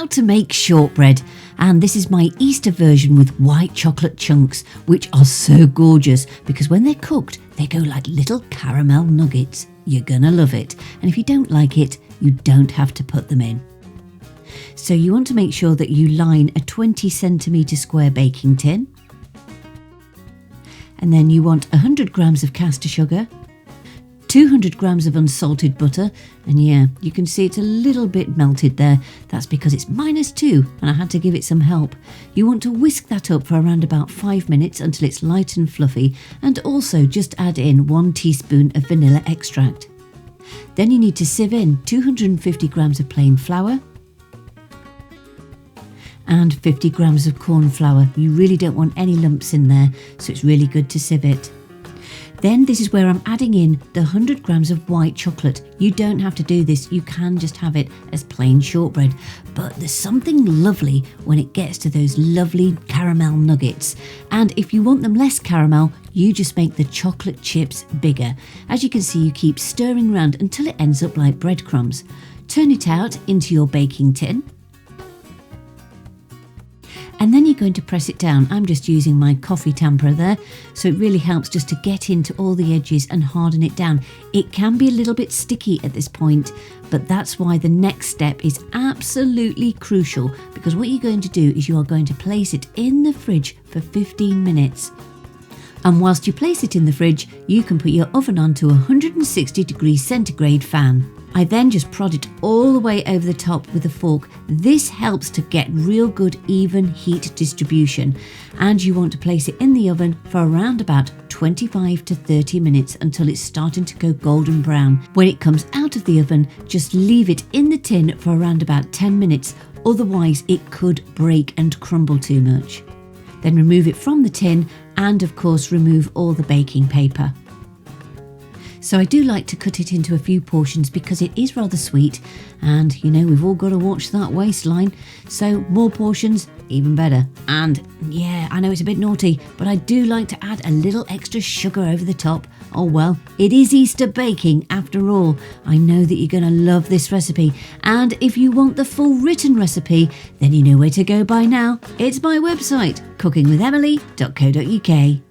how to make shortbread. And this is my Easter version with white chocolate chunks, which are so gorgeous because when they're cooked, they go like little caramel nuggets. You're gonna love it. And if you don't like it, you don't have to put them in. So you want to make sure that you line a 20 centimetre square baking tin. And then you want 100 grams of caster sugar, 200 grams of unsalted butter, and yeah, you can see it's a little bit melted there. That's because it's -2 and I had to give it some help. You want to whisk that up for around about 5 minutes until it's light and fluffy, and also just add in 1 teaspoon of vanilla extract. Then you need to sieve in 250 grams of plain flour and 50 grams of cornflour. You really don't want any lumps in there, so it's really good to sieve it. Then this is where I'm adding in the 100 grams of white chocolate. You don't have to do this, you can just have it as plain shortbread. But there's something lovely when it gets to those lovely caramel nuggets. And if you want them less caramel, you just make the chocolate chips bigger. As you can see, you keep stirring around until it ends up like breadcrumbs. Turn it out into your baking tin. And then you're going to press it down. I'm just using my coffee tamper there, so it really helps just to get into all the edges and harden it down. It can be a little bit sticky at this point, but that's why the next step is absolutely crucial, because what you're going to do is you are going to place it in the fridge for 15 minutes. And whilst you place it in the fridge, you can put your oven on to a 160 degrees centigrade fan. I then just prod it all the way over the top with a fork. This helps to get real good even heat distribution. And you want to place it in the oven for around about 25 to 30 minutes until it's starting to go golden brown. When it comes out of the oven, just leave it in the tin for around about 10 minutes. Otherwise, it could break and crumble too much. Then remove it from the tin and of course remove all the baking paper. So I do like to cut it into a few portions because it is rather sweet, and you know, we've all got to watch that waistline, so more portions, even better. And yeah, I know it's a bit naughty, but I do like to add a little extra sugar over the top. Oh well, it is Easter baking after all. I know that you're going to love this recipe, and if you want the full written recipe, then you know where to go by now. It's my website, cookingwithemily.co.uk.